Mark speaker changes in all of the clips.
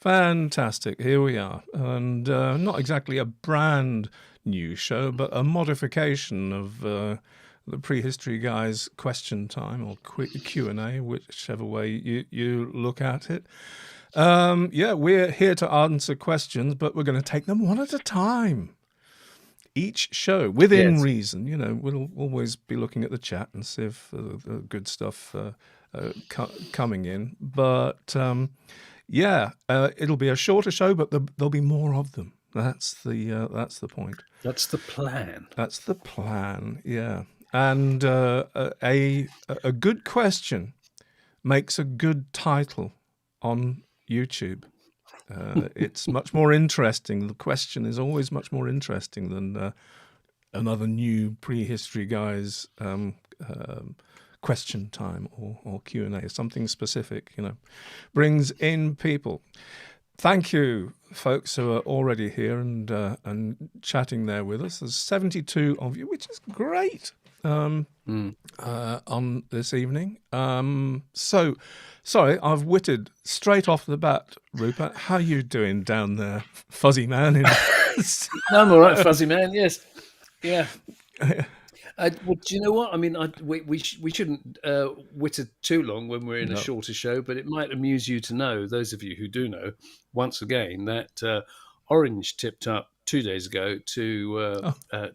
Speaker 1: Fantastic. Here we are. And not exactly a brand new show, but a modification of the Prehistory Guys question time or Q&A, whichever way you look at it. We're here to answer questions, but we're going to take them one at a time. Each show, within reason, we'll always be looking at the chat and see if the good stuff coming in. But it'll be a shorter show, but there'll be more of them. That's the point.
Speaker 2: That's the plan.
Speaker 1: That's the plan. Yeah, and a good question makes a good title on YouTube. It's much more interesting. The question is always much more interesting than another new Prehistory Guys question time or Q&A. Something specific, brings in people. Thank you, folks who are already here and chatting there with us. There's 72 of you, which is great on this evening. So, sorry, I've witted straight off the bat, Rupert. How you doing down there, fuzzy man?
Speaker 2: I'm all right, fuzzy man, yes. Yeah. Well, do you know what? I mean, we shouldn't witter too long when we're in a shorter show, but it might amuse you to know, those of you who do know, once again, that Orange tipped up 2 days ago to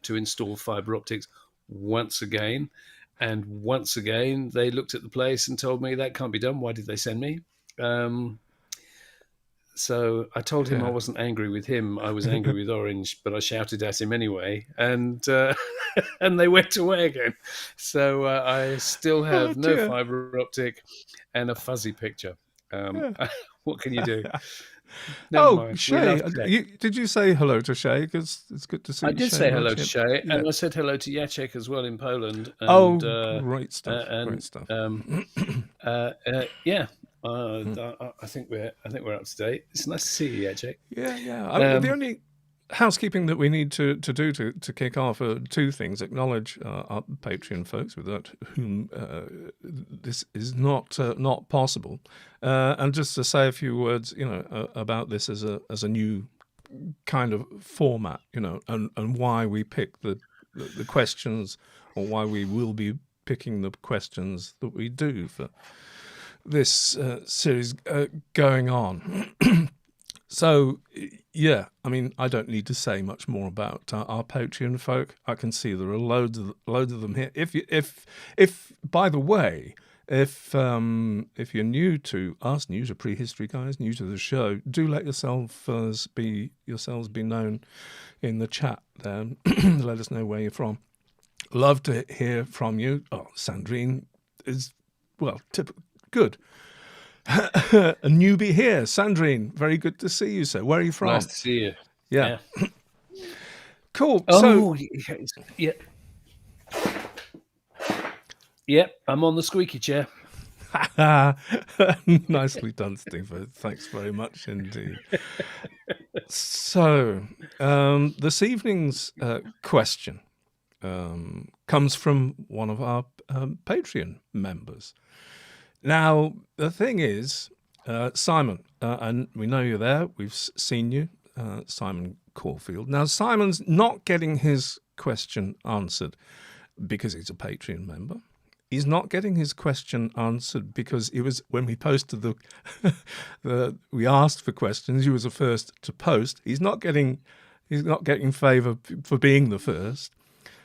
Speaker 2: install fibre optics once again. And once again, they looked at the place and told me that can't be done. Why did they send me? So I told him I wasn't angry with him. I was angry with Orange, but I shouted at him anyway, and and they went away again. So I still have no fibre optic and a fuzzy picture. What can you do?
Speaker 1: Shay, did you say hello to Shay? Because it's good to see you.
Speaker 2: I did say hello to Shay, and I said hello to Jacek as well in Poland.
Speaker 1: And, great stuff! Great stuff.
Speaker 2: I think we're up to date. It's nice to see you, Jacek.
Speaker 1: Yeah. The only housekeeping that we need to do to kick off are two things. Acknowledge our Patreon folks, without whom this is not possible, and just to say a few words, about this as a new kind of format, and why we pick the questions, or why we will be picking the questions that we do for this series going on. So, I mean, I don't need to say much more about our Patreon folk. I can see there are loads of them here. If by the way, if you're new to us, new to Prehistory Guys, new to the show, do let yourselves be known in the chat there. Let us know where you're from. Love to hear from you. Oh, Sandrine is, good. A newbie here, Sandrine. Very good to see you, sir. Where are you from?
Speaker 2: Nice to see you.
Speaker 1: Yeah. Cool.
Speaker 2: Oh, yeah. Yep, I'm on the squeaky chair.
Speaker 1: Nicely done, Steve. Thanks very much indeed. So, this evening's question comes from one of our Patreon members. Now, the thing is, Simon, and we know you're there, we've seen you, Simon Caulfield. Now, Simon's not getting his question answered because he's a Patreon member. He's not getting his question answered because it was when we posted we asked for questions, he was the first to post. He's not getting favour for being the first.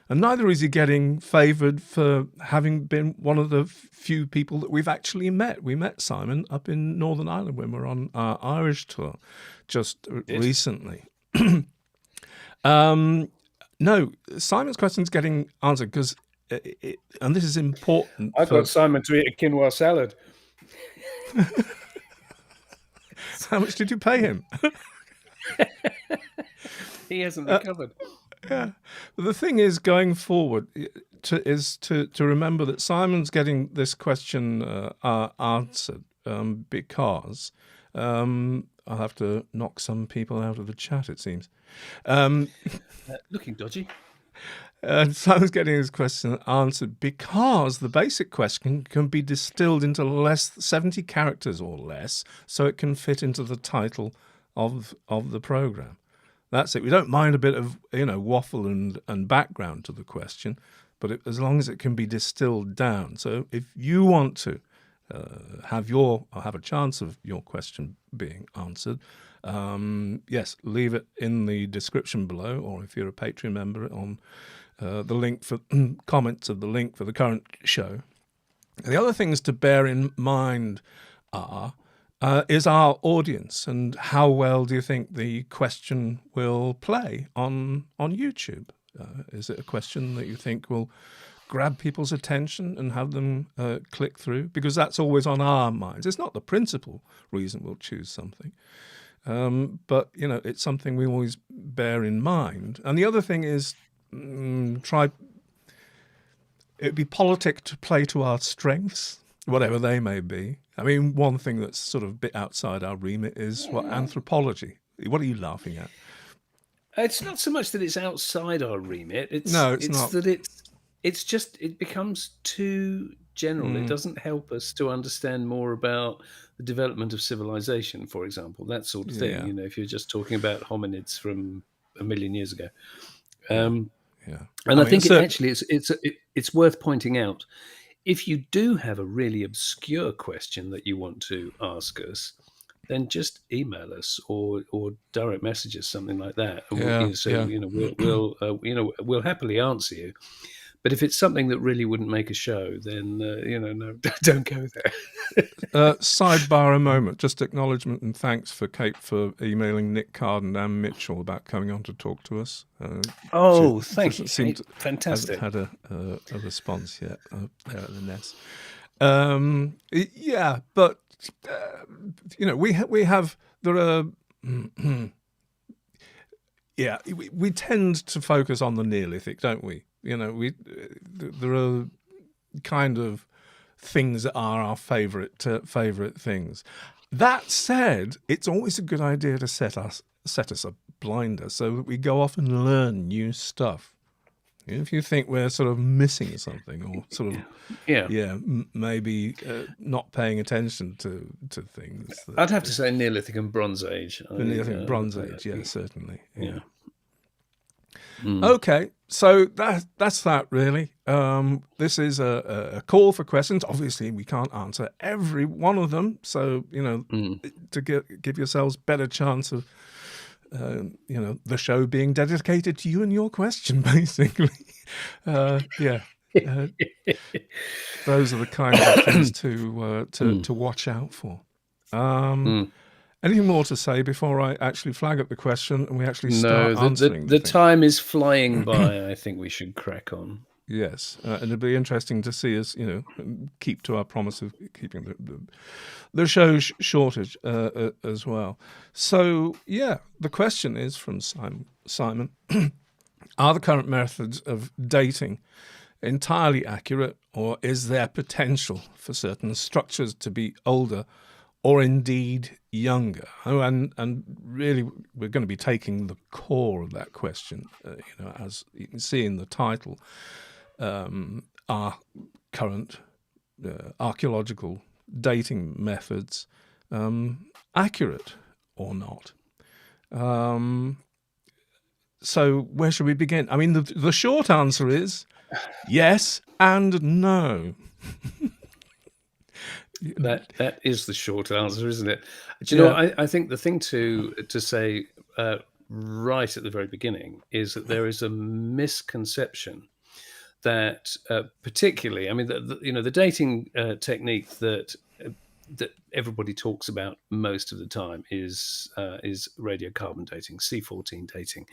Speaker 1: And neither is he getting favoured for having been one of the few people that we've actually met. We met Simon up in Northern Ireland when we were on our Irish tour just recently. No, Simon's question's getting answered because, and this is important.
Speaker 2: I got Simon to eat a quinoa salad.
Speaker 1: How much did you pay him?
Speaker 2: He hasn't recovered.
Speaker 1: Yeah, but the thing is, going forward, to remember that Simon's getting this question answered because I'll have to knock some people out of the chat. It seems
Speaker 2: looking dodgy.
Speaker 1: Simon's getting his question answered because the basic question can be distilled into 70 characters or less, so it can fit into the title of the program. That's it. We don't mind a bit of waffle and background to the question, but as long as it can be distilled down. So if you want to have a chance of your question being answered, yes, leave it in the description below, or if you're a Patreon member, on the link for comments of the link for the current show. The other things to bear in mind is our audience, and how well do you think the question will play on YouTube? Is it a question that you think will grab people's attention and have them click through? Because that's always on our minds. It's not the principal reason we'll choose something, but it's something we always bear in mind. And the other thing is, it'd be politic to play to our strengths, whatever they may be. I mean, one thing that's sort of a bit outside our remit is anthropology. What are you laughing at?
Speaker 2: It's not so much that it's outside our remit. It's
Speaker 1: not.
Speaker 2: That it's just, it becomes too general. It doesn't help us to understand more about the development of civilization, for example, that sort of thing.
Speaker 1: Yeah.
Speaker 2: If you're just talking about hominids from a million years ago.
Speaker 1: Yeah.
Speaker 2: And I think it's worth pointing out, if you do have a really obscure question that you want to ask us, then just email us or direct message us, something like that. And we'll happily answer you. But if it's something that really wouldn't make a show, then no, don't go there.
Speaker 1: Sidebar a moment, just acknowledgement and thanks for Kate for emailing Nick Carden and Mitchell about coming on to talk to us.
Speaker 2: Thank you, Kate. Fantastic.
Speaker 1: Hasn't had a response yet there at the Nest. But we have there are. We tend to focus on the Neolithic, don't we? There are kind of things that are our favorite things. That said, it's always a good idea to set us a blinder so that we go off and learn new stuff. If you think we're sort of missing something, or sort of maybe not paying attention to things.
Speaker 2: I'd have to say Neolithic and Bronze Age.
Speaker 1: Neolithic, Bronze Age, certainly. Yeah. Okay, so that's that really. This is a call for questions. Obviously, we can't answer every one of them, so to give yourselves better chance of the show being dedicated to you and your question, basically. Those are the kind of things to watch out for. Anything more to say before I actually flag up the question and we actually start answering?
Speaker 2: The time is flying by. I think we should crack on.
Speaker 1: Yes, and it'll be interesting to see us, keep to our promise of keeping the show shortage as well. So, the question is from Simon. Are the current methods of dating entirely accurate, or is there potential for certain structures to be older or indeed younger? And really, we're going to be taking the core of that question, as you can see in the title. Are current archaeological dating methods accurate or not? So where should we begin? I mean, the short answer is yes and no.
Speaker 2: That is the short answer, isn't it? Do you know what? I think the thing to say right at the very beginning is that there is a misconception that particularly, I mean, the dating technique that everybody talks about most of the time is radiocarbon dating, C14 dating.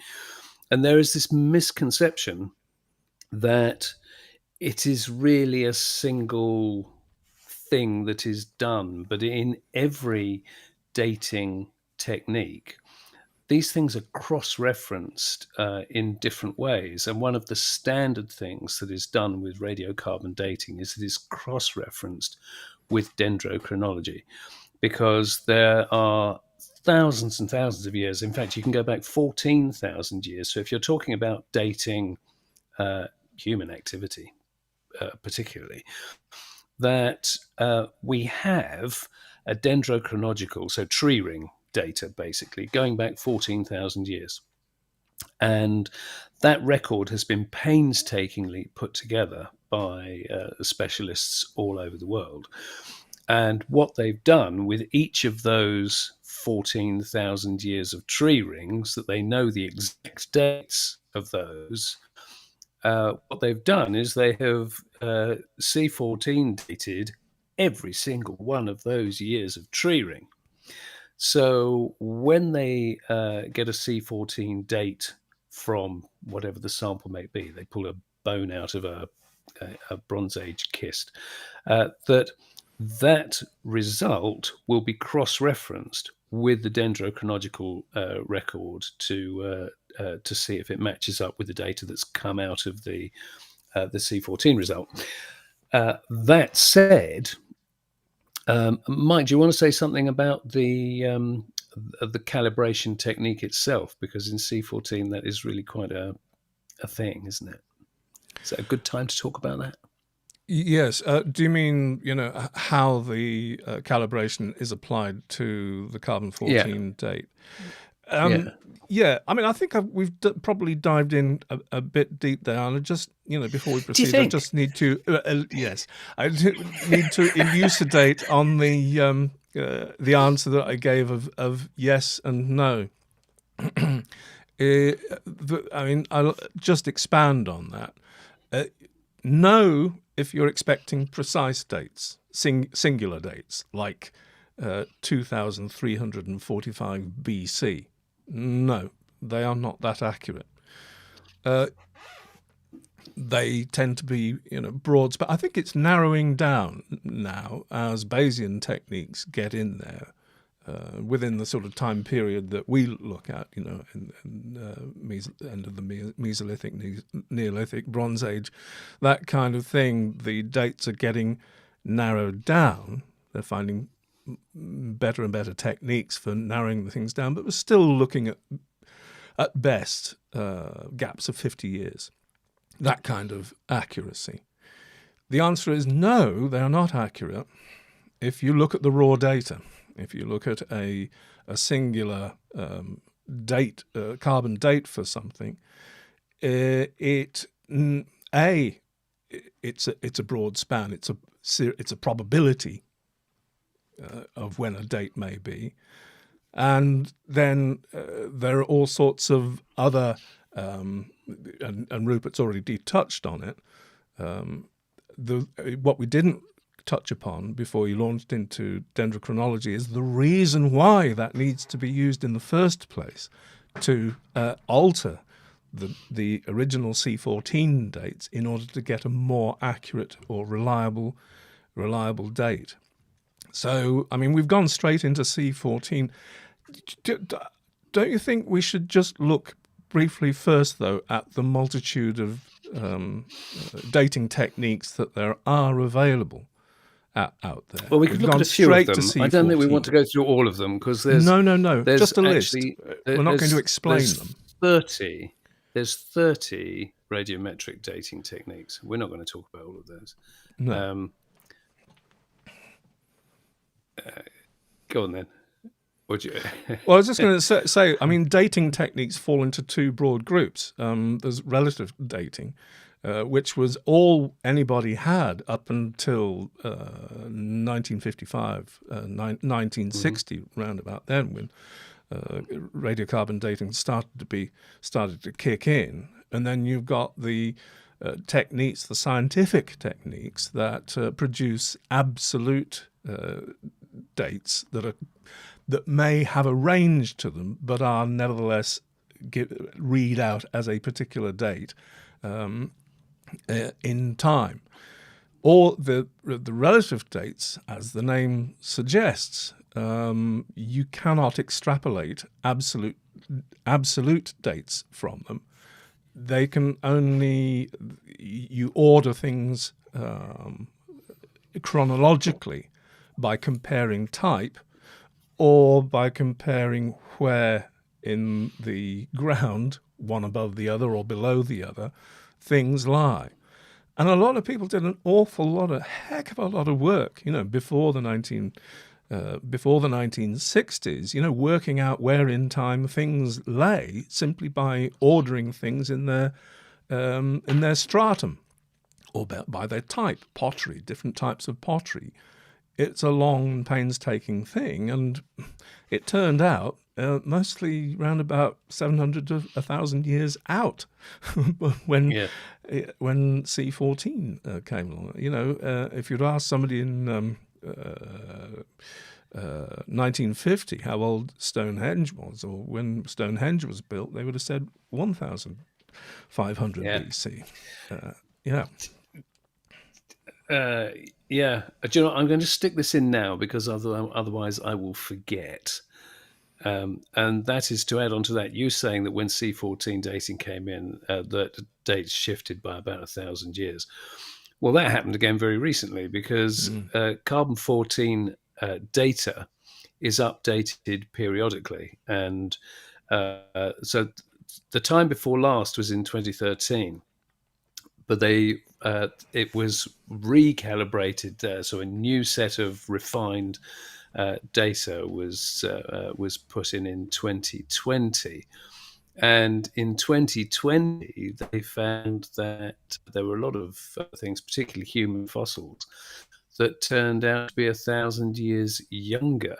Speaker 2: And there is this misconception that it is really a single thing that is done, but in every dating technique, these things are cross-referenced in different ways. And one of the standard things that is done with radiocarbon dating is it is cross-referenced with dendrochronology, because there are thousands and thousands of years. In fact, you can go back 14,000 years. So if you're talking about dating human activity, particularly, that we have a dendrochronological, so tree ring data, basically, going back 14,000 years. And that record has been painstakingly put together by specialists all over the world. And what they've done with each of those 14,000 years of tree rings, that they know the exact dates of those, what they've done is they have C14 dated every single one of those years of tree ring. So when they get a C14 date from whatever the sample may be, they pull a bone out of a Bronze Age kist, that result will be cross-referenced with the dendrochronological record to see if it matches up with the data that's come out of the C14 result. That said, Mike, do you want to say something about the calibration technique itself? Because in C14, that is really quite a thing, isn't it? Is that a good time to talk about that?
Speaker 1: Yes. Do you mean, how the calibration is applied to the carbon-14 date? Yeah. I mean, I think we've probably dived in a bit deep there. And I just, before we proceed, I just need to, yes, I need to elucidate on the answer that I gave of yes and no. I mean, I'll just expand on that. No, if you're expecting precise dates, singular dates, like 2345 BC. No, they are not that accurate. They tend to be, broad, but I think it's narrowing down now as Bayesian techniques get in there within the sort of time period that we look at, in end of the Mesolithic, Neolithic, Bronze Age, that kind of thing. The dates are getting narrowed down. They're finding better and better techniques for narrowing the things down, but we're still looking at best, gaps of 50 years, that kind of accuracy. The answer is no, they are not accurate. If you look at the raw data, if you look at a singular date, carbon date for something, it's a broad span. It's a probability of when a date may be, and then there are all sorts of other, and Rupert's already touched on it. What we didn't touch upon before you launched into dendrochronology is the reason why that needs to be used in the first place to alter the original C14 dates in order to get a more accurate or reliable date. So, I mean, we've gone straight into C14. Don't you think we should just look briefly first, though, at the multitude of dating techniques that there are available out there?
Speaker 2: Well, we could look at a few of them. I don't think we want to go through all of them because there's
Speaker 1: no,
Speaker 2: there's
Speaker 1: just a list.
Speaker 2: actually,
Speaker 1: We're not going to explain them.
Speaker 2: There's 30 radiometric dating techniques. We're not going to talk about all of those.
Speaker 1: No.
Speaker 2: Go on then.
Speaker 1: Well, I was just going to say, I mean, dating techniques fall into two broad groups. There's relative dating, which was all anybody had up until 1955, 1960, round about then, when radiocarbon dating started to kick in. And then you've got the techniques, the scientific techniques that produce absolute dates that may have a range to them, but are nevertheless read out as a particular date in time. Or the relative dates, as the name suggests, you cannot extrapolate absolute dates from them. They can only, you order things chronologically by comparing type, or by comparing where in the ground, one above the other or below the other, things lie. And a lot of people did an heck of a lot of work, before the 1960s, working out where in time things lay simply by ordering things in their stratum, or by their type, pottery, different types of pottery. It's a long, painstaking thing, and it turned out mostly around about 700 to 1,000 years out when C14 came along. If you'd asked somebody in 1950 how old Stonehenge was, or when Stonehenge was built, they would have said 1,500 BC.
Speaker 2: Do you know, I'm going to stick this in now because otherwise I will forget. And that is to add on to that, you saying that when C14 dating came in, that dates shifted by about 1,000 years. Well, that happened again very recently because carbon-14 data is updated periodically. And so the time before last was in 2013. But it was recalibrated, so a new set of refined data was put in 2020. And in 2020, they found that there were a lot of things, particularly human fossils, that turned out to be 1,000 years younger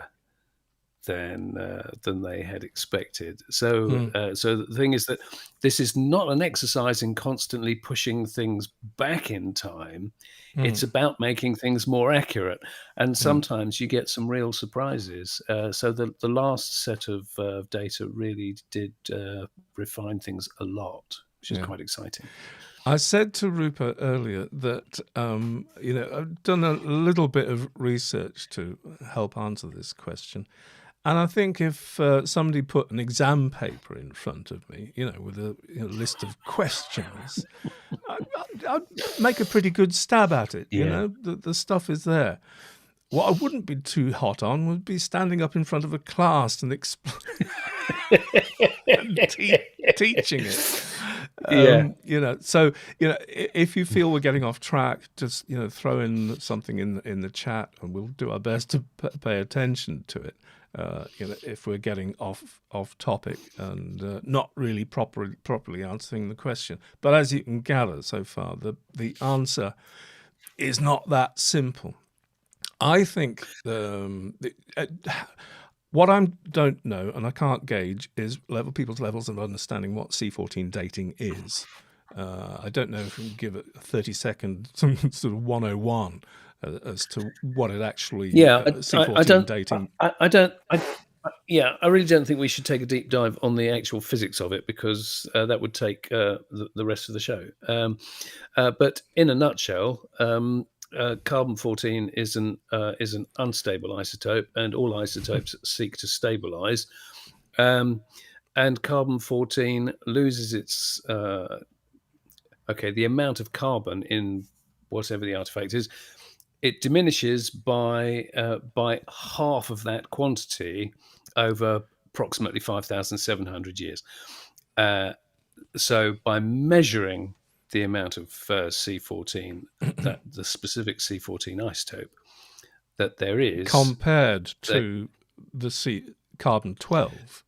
Speaker 2: than they had expected. So so the thing is that this is not an exercise in constantly pushing things back in time. It's about making things more accurate, and sometimes you get some real surprises. So the last set of data really did refine things a lot, which is quite exciting.
Speaker 1: I said to Rupert earlier that I've done a little bit of research to help answer this question. And I think if somebody put an exam paper in front of me, with a list of questions, I'd make a pretty good stab at it. The stuff is there. What I wouldn't be too hot on would be standing up in front of a class and teaching it. So if you feel we're getting off track, just throw in something in the chat, and we'll do our best to pay attention to it. If we're getting off topic and not really properly answering the question. But as you can gather so far, the answer is not that simple. I think what I don't know, and I can't gauge, is people's levels of understanding what C14 dating is. I don't know if we can give it a 30-second some sort of 101 as to what it actually C14 dating.
Speaker 2: I really don't think we should take a deep dive on the actual physics of it, because that would take the rest of the show. But in a nutshell, carbon-14 is an unstable isotope, and all isotopes seek to stabilize. And carbon-14 loses its the amount of carbon in whatever the artifact is. It diminishes by half of that quantity over approximately 5,700 years. So by measuring the amount of C14, that the specific C14 isotope that there is
Speaker 1: compared to the carbon-12,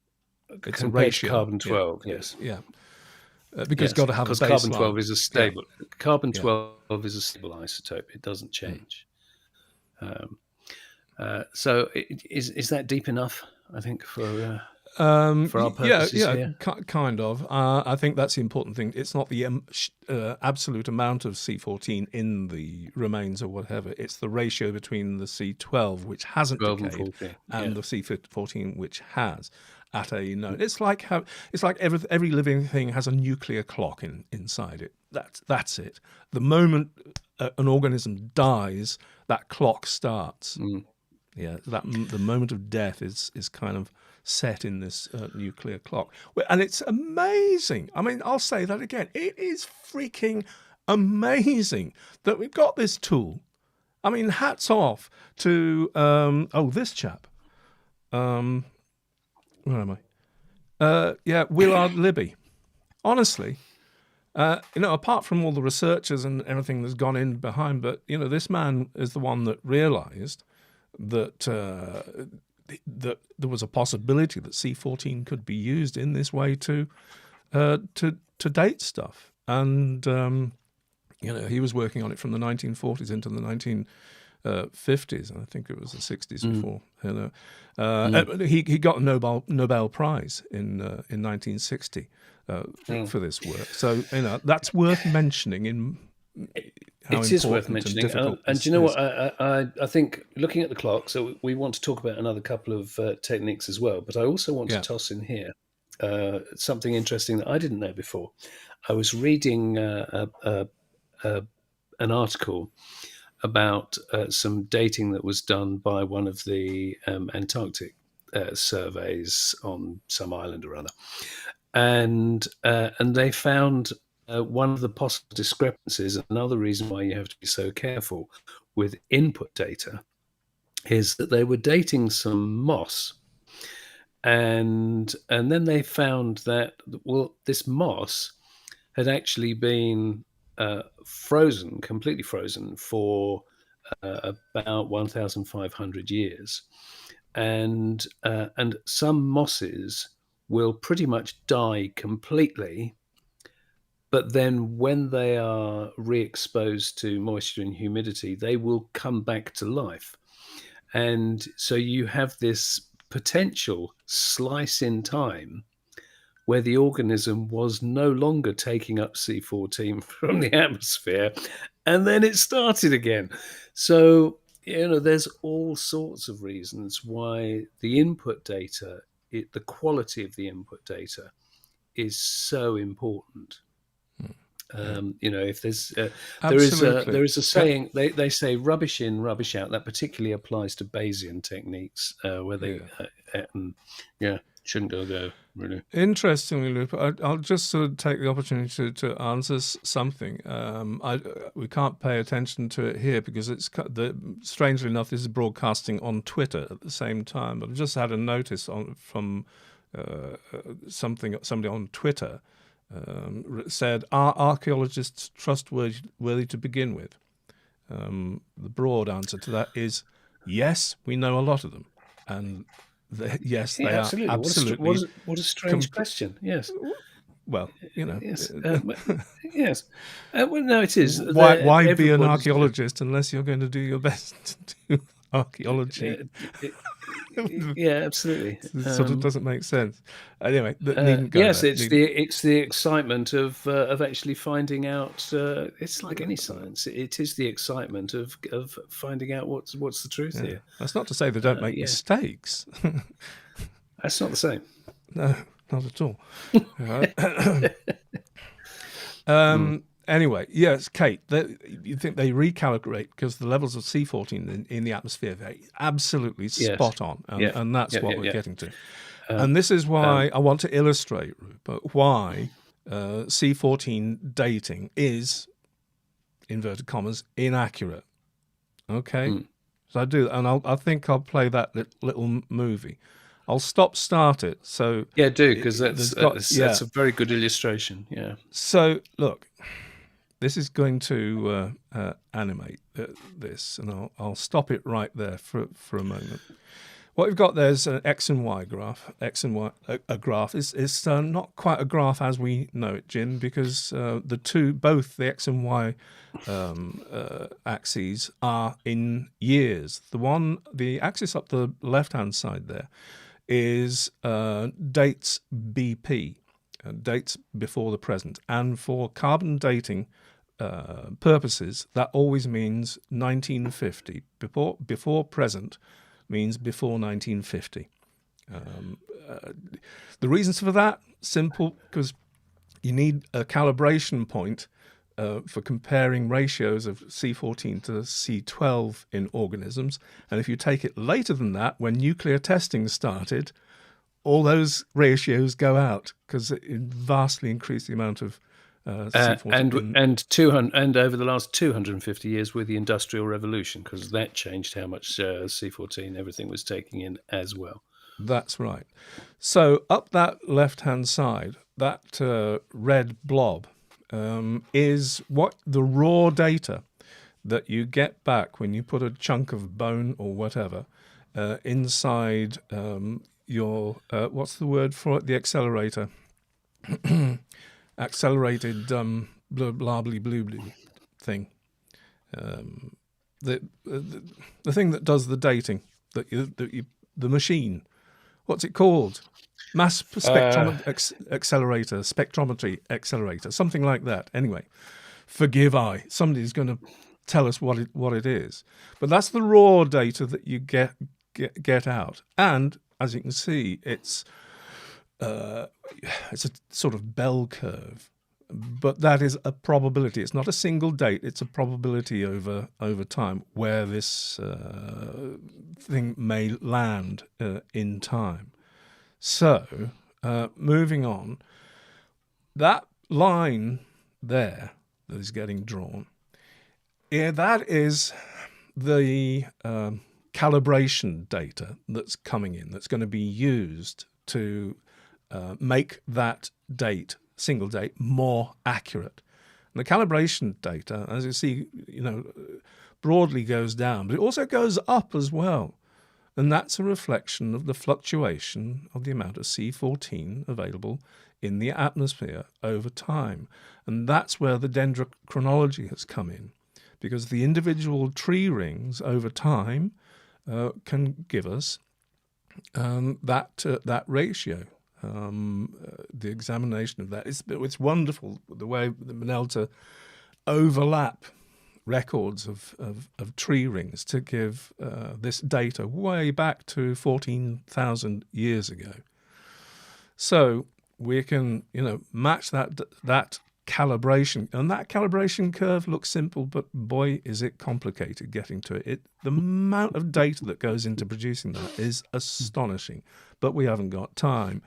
Speaker 1: it's a ratio.
Speaker 2: Carbon-12, yes.
Speaker 1: Yeah. Because it's got to have a baseline.
Speaker 2: Carbon-12 is a stable. Yeah. Carbon-12 is a stable isotope. It doesn't change. So is that deep enough? I think for our purposes here?
Speaker 1: Kind of. I think that's the important thing. It's not the absolute amount of C14 in the remains or whatever. It's the ratio between the C12, which hasn't decayed, and the C14, which has. At a note, it's like every living thing has a nuclear clock inside it. That's it. The moment an organism dies, that clock starts. The moment of death is kind of set in this nuclear clock, and it's amazing. I mean, I'll say that again. It is freaking amazing that we've got this tool. I mean, hats off to this chap. Where am I? Willard Libby. Honestly, Apart from all the researchers and everything that's gone in behind, but this man is the one that realised that that there was a possibility that C14 could be used in this way to date stuff, and he was working on it from the 1940s into the 1950s, and I think it was the 60s before. He got a Nobel Prize in 1960 for this work. So that's worth mentioning. It
Speaker 2: is worth mentioning, and do you know what? I think looking at the clock, so we want to talk about another couple of techniques as well. But I also want to toss in here something interesting that I didn't know before. I was reading an article about some dating that was done by one of the Antarctic surveys on some island or other, and they found one of the possible discrepancies. Another reason why you have to be so careful with input data is that they were dating some moss, and then they found that this moss had actually been completely frozen for about 1,500 years, and some mosses will pretty much die completely, but then when they are re-exposed to moisture and humidity, they will come back to life. And so you have this potential slice in time where the organism was no longer taking up C14 from the atmosphere, and then it started again. So, there's all sorts of reasons why the input data, the quality of the input data is so important. If there's there is a saying, they say rubbish in, rubbish out. That particularly applies to Bayesian techniques where they shouldn't go there, really.
Speaker 1: Interestingly, Rupert, I'll just sort of take the opportunity to answer something. We can't pay attention to it here because strangely enough, this is broadcasting on Twitter at the same time. But I've just had a notice from somebody on Twitter said, "Are archaeologists trustworthy to begin with?" The broad answer to that is yes. We know a lot of them, and yes, they
Speaker 2: absolutely.
Speaker 1: are absolutely.
Speaker 2: What a strange question. Yes.
Speaker 1: Well,
Speaker 2: Yes. Yes. Well, no, it is.
Speaker 1: Why be an archaeologist unless you're going to do your best to do archaeology?
Speaker 2: Yeah, absolutely.
Speaker 1: It sort of doesn't make sense. Anyway,
Speaker 2: yes, it's the excitement of actually finding out. It's like any science; it is the excitement of finding out what's the truth here.
Speaker 1: That's not to say they don't make mistakes.
Speaker 2: That's not the same.
Speaker 1: No, not at all. Anyway, yes, Kate, you think they recalibrate because the levels of C14 in the atmosphere are absolutely spot on, and that's what we're getting to. And this is why I want to illustrate, Rupert, why C14 dating is, inverted commas, inaccurate. Okay? So I do, and I think I'll play that little movie. I'll start it. So
Speaker 2: do, because that's a very good illustration. Yeah.
Speaker 1: So look, this is going to animate this, and I'll stop it right there for a moment. What we've got there is an X and Y graph. X and Y, a graph is not quite a graph as we know it, Jim, because both the X and Y axes are in years. The axis up the left-hand side there is dates BP, dates before the present, and for carbon dating purposes, that always means 1950. Before present means before 1950. The reasons for that, simple, because you need a calibration point for comparing ratios of C14 to C12 in organisms. And if you take it later than that, when nuclear testing started, all those ratios go out because it vastly increased the amount of C14.
Speaker 2: And over the last 250 years with the Industrial Revolution, because that changed how much C14 everything was taking in as well.
Speaker 1: That's right. So up that left-hand side, that red blob is what the raw data that you get back when you put a chunk of bone or whatever inside your, what's the word for it? The accelerator. Accelerated blah blah blah blue thing. The thing that does the dating, the machine. What's it called? Mass accelerator, spectrometry accelerator, something like that. Anyway, forgive I. Somebody's going to tell us what it is. But that's the raw data that you get out. And as you can see, it's a sort of bell curve. But that is a probability. It's not a single date. It's a probability over time where this thing may land in time. So, moving on, that line there that is getting drawn, that is the calibration data that's coming in, that's going to be used to make that date, single date, more accurate. And the calibration data, as you see, broadly goes down, but it also goes up as well. And that's a reflection of the fluctuation of the amount of C14 available in the atmosphere over time. And that's where the dendrochronology has come in, because the individual tree rings over time can give us that ratio. The examination of that, it's wonderful the way they've been able to overlap records of tree rings to give this data way back to 14,000 years ago. So we can, match that calibration, and that calibration curve looks simple, but boy, is it complicated getting to it. The amount of data that goes into producing that is astonishing, but we haven't got time.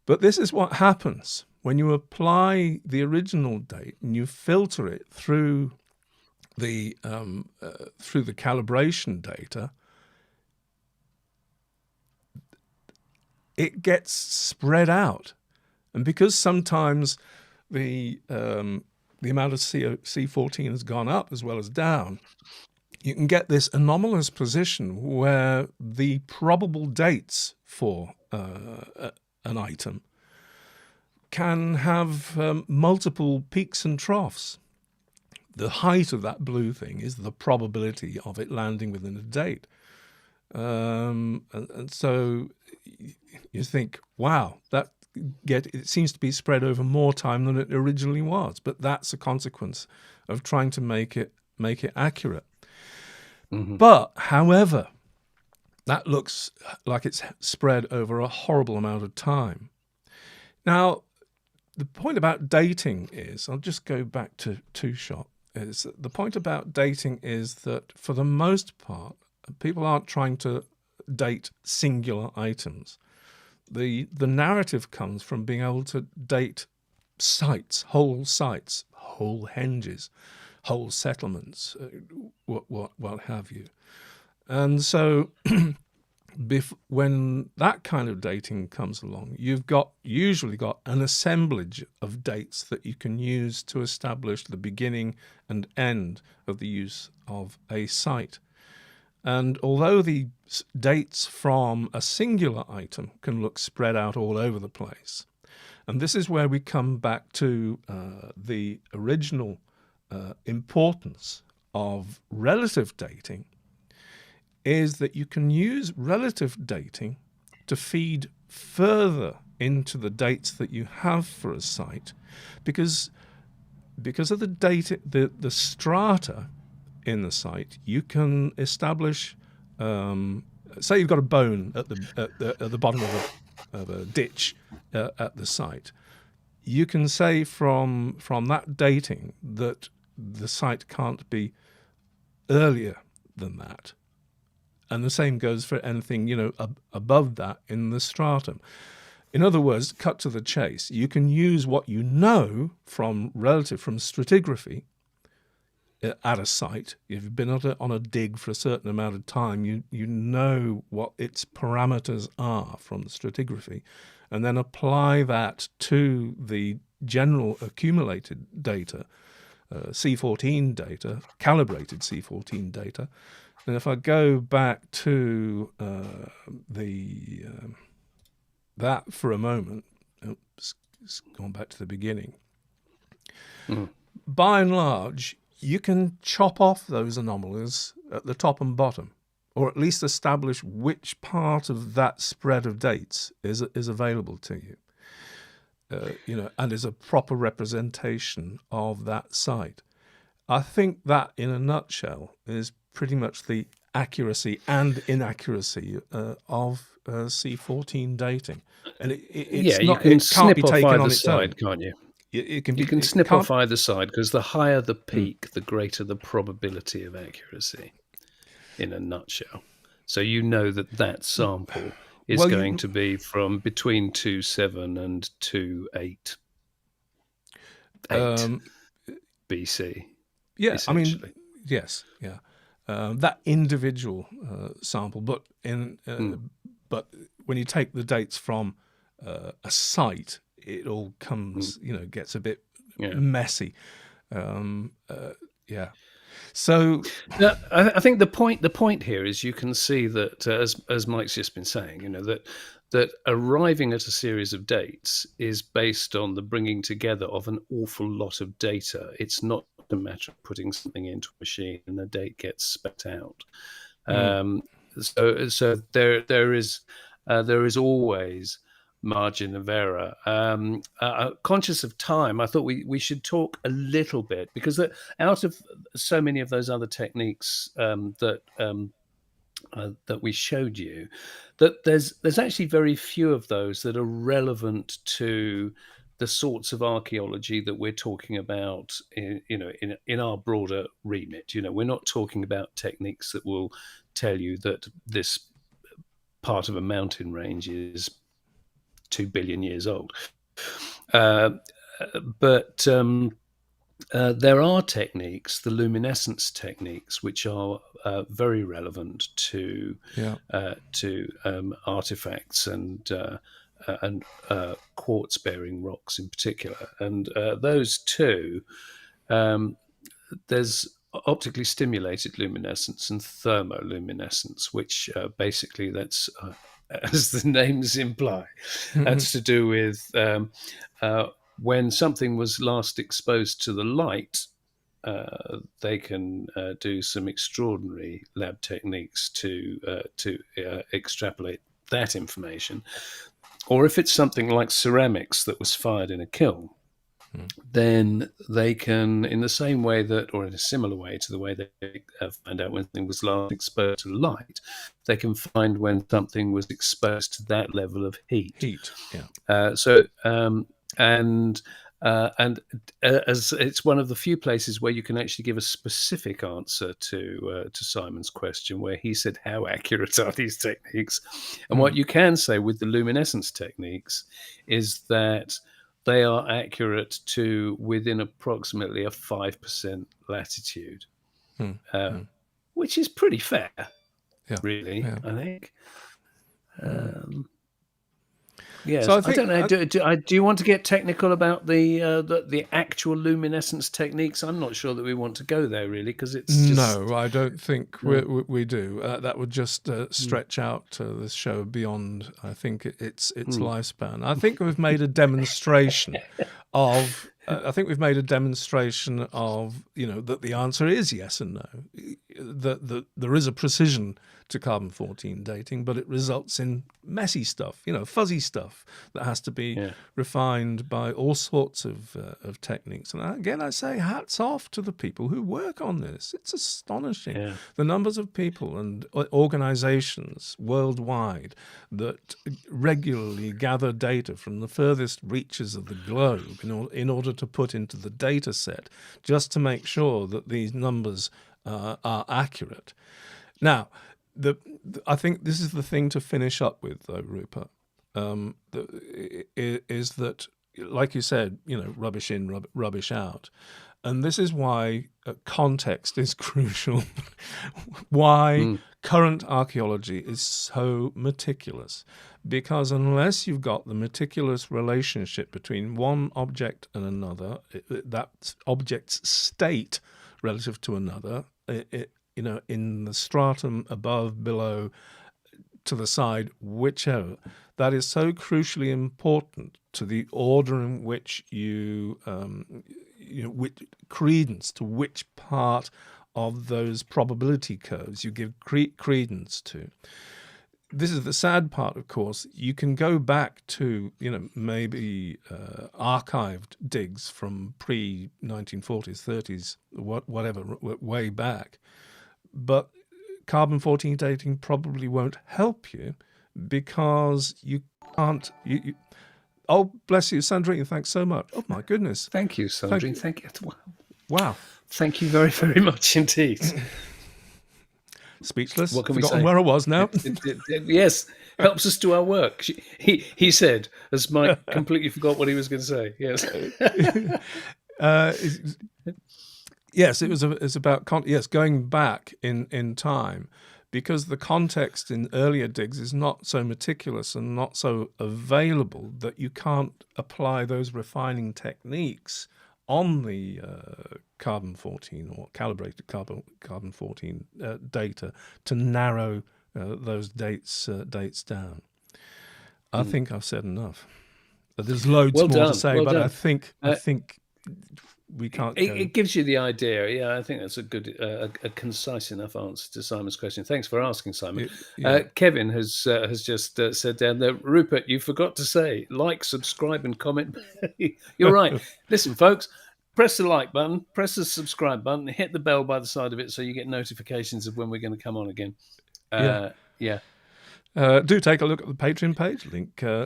Speaker 1: But this is what happens when you apply the original date and you filter it through the calibration data. It gets spread out, and because sometimes the amount of C14 has gone up as well as down, you can get this anomalous position where the probable dates for an item can have multiple peaks and troughs. The height of that blue thing is the probability of it landing within a date. And so you think, wow, it seems to be spread over more time than it originally was. But that's a consequence of trying to make it accurate. Mm-hmm. But, however, that looks like it's spread over a horrible amount of time. Now, the point about dating is, I'll just go back to two-shot, is the point about dating is that for the most part, people aren't trying to date singular items. The narrative comes from being able to date sites, whole henges, whole settlements, what have you. And so when that kind of dating comes along, you've usually got an assemblage of dates that you can use to establish the beginning and end of the use of a site. And although the dates from a singular item can look spread out all over the place, and this is where we come back to the original importance of relative dating, is that you can use relative dating to feed further into the dates that you have for a site, because of the data, the strata in the site, you can establish. Say you've got a bone at the bottom of a ditch at the site. You can say from that dating that the site can't be earlier than that. And the same goes for anything, above that in the stratum. In other words, cut to the chase, you can use what you know from stratigraphy at a site, if you've been on a dig for a certain amount of time, you know what its parameters are from the stratigraphy, and then apply that to the general accumulated data, C14 data, calibrated C14 data. And if I go back to that for a moment, oops, it's gone back to the beginning. By and large, you can chop off those anomalies at the top and bottom, or at least establish which part of that spread of dates is available to you. And is a proper representation of that site. I think that, in a nutshell, is pretty much the accuracy and inaccuracy of C14 dating. And
Speaker 2: you can snip off either side, can't you?
Speaker 1: You
Speaker 2: can snip off either side, because the higher the peak, the greater the probability of accuracy, in a nutshell. So you know that sample is going to be from between 2.7 and 2.8 BC.
Speaker 1: Yeah, I mean, yes, yeah. That individual sample, but but when you take the dates from a site, it all comes, gets a bit messy. So
Speaker 2: I think the point here is, you can see that, as Mike's just been saying, that arriving at a series of dates is based on the bringing together of an awful lot of data. It's not a matter of putting something into a machine and a date gets spat out. So there is always margin of error. Conscious of time, I thought we should talk a little bit, because out of so many of those other techniques that we showed you, that there's actually very few of those that are relevant to the sorts of archaeology that we're talking about in our broader remit. We're not talking about techniques that will tell you that this part of a mountain range is 2 billion years old. But there are techniques, the luminescence techniques, which are very relevant to artifacts and quartz-bearing rocks in particular. And those two, there's optically stimulated luminescence and thermoluminescence, which basically that's as the names imply, that's to do with when something was last exposed to the light. They can do some extraordinary lab techniques to extrapolate that information. Or if it's something like ceramics that was fired in a kiln, then they can, in the same way that, or in a similar way to the way they find out when something was last exposed to light, they can find when something was exposed to that level of heat. As it's one of the few places where you can actually give a specific answer to Simon's question, where he said, how accurate are these techniques? And what you can say with the luminescence techniques is that they are accurate to within approximately a 5% latitude, which is pretty fair, really, I think. Yes, so I don't know. Do you want to get technical about the actual luminescence techniques? I'm not sure that we want to go there, really, because it's just...
Speaker 1: No, I don't think we do. That would just stretch out this show beyond, I think, its lifespan. I think we've made a demonstration of... that the answer is yes and no. That there is a precision to carbon-14 dating, but it results in messy stuff, fuzzy stuff that has to be refined by all sorts of techniques. And again, I say hats off to the people who work on this. It's astonishing the numbers of people and organizations worldwide that regularly gather data from the furthest reaches of the globe in order to put into the data set, just to make sure that these numbers are accurate. Now, I think this is the thing to finish up with, though, Rupert, is that, like you said, rubbish in, rubbish out. And this is why context is crucial. Why current archaeology is so meticulous. Because unless you've got the meticulous relationship between one object and another, that object's state relative to another, in the stratum above, below, to the side, whichever, that is so crucially important to the order in which you which credence to which part of those probability curves you give credence to. This is the sad part, of course. You can go back to, maybe archived digs from pre-1940s, 30s, whatever, way back. But carbon-14 dating probably won't help you because you can't... Oh, bless you, Sandrine. Thanks so much. Oh, my goodness.
Speaker 2: Thank you, Sandrine. Thank you.
Speaker 1: Wow.
Speaker 2: Thank you very, very much indeed.
Speaker 1: Speechless.
Speaker 2: What can we
Speaker 1: Forgotten
Speaker 2: say?
Speaker 1: Where I was now.
Speaker 2: Yes, helps us do our work. He said, as Mike completely forgot what he was going to say. Yes.
Speaker 1: Yes, it's about going back in time, because the context in earlier digs is not so meticulous and not so available that you can't apply those refining techniques on the carbon-14 or calibrated carbon-14 data to narrow those dates down. I think I've said enough. There's loads more to say, but I think we can't.
Speaker 2: It gives you the idea. Yeah, I think that's a good, a concise enough answer to Simon's question. Thanks for asking, Simon. Kevin has just said down there, Rupert, you forgot to say like, subscribe, and comment. You're right. Listen, folks, press the like button, press the subscribe button, hit the bell by the side of it so you get notifications of when we're going to come on again.
Speaker 1: Do take a look at the Patreon page,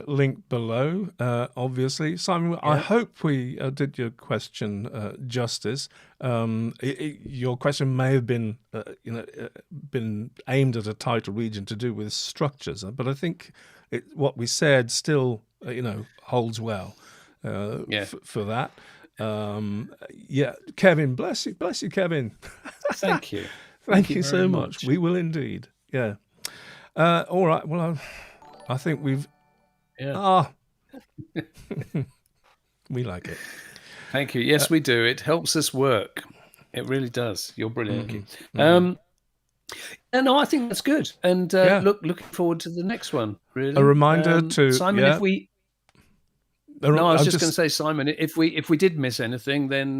Speaker 1: link below, obviously. Simon, I hope we did your question justice. Your question may have been aimed at a tighter region to do with structures, but I think what we said still, holds well for that. Kevin, bless you, Kevin.
Speaker 2: Thank you.
Speaker 1: Thank you so much. We will indeed. Yeah. All right. Well, I think we've. Yeah. We like it.
Speaker 2: Thank you. Yes, we do. It helps us work. It really does. You're brilliant. No, I think that's good. And looking forward to the next one. Really.
Speaker 1: A reminder to
Speaker 2: Simon, if we. No, I was just going to say, Simon, if we did miss anything, then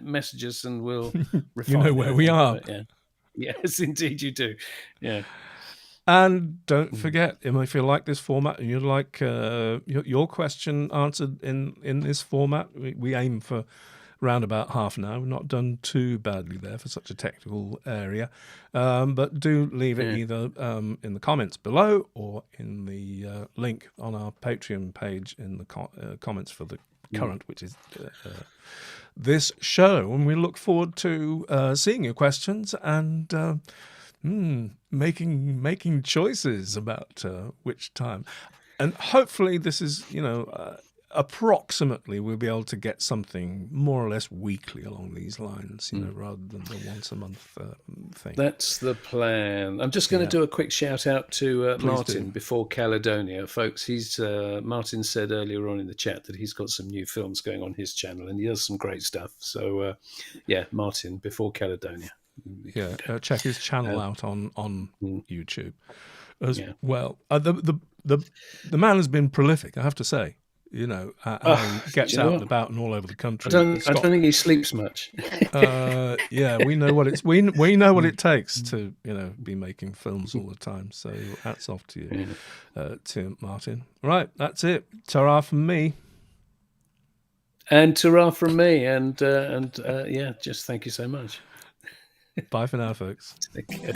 Speaker 2: message us and we'll refine.
Speaker 1: You know where we are.
Speaker 2: Yes, indeed, you do. Yeah.
Speaker 1: And don't forget, if you like this format and you'd like your question answered in this format, we aim for around about half an hour. We've not done too badly there for such a technical area. But do leave it either in the comments below or in the link on our Patreon page in the comments for the current, which is this show. And we look forward to seeing your questions and making choices about which time. And hopefully this is, approximately we'll be able to get something more or less weekly along these lines, rather than the once a month thing.
Speaker 2: That's the plan. I'm just going to do a quick shout out to Martin before Caledonia. Folks, Martin said earlier on in the chat that he's got some new films going on his channel and he does some great stuff. So, Martin before Caledonia.
Speaker 1: Check his channel out on YouTube as well. The man has been prolific, I have to say. He gets out and about and all over the country.
Speaker 2: I don't think he sleeps much.
Speaker 1: We know what we know what it takes to be making films all the time. So hats off to you, to Martin. Right, that's it. Ta-ra from me.
Speaker 2: And ta-ra from me. And just thank you so much.
Speaker 1: Bye for now, folks.
Speaker 2: Take care.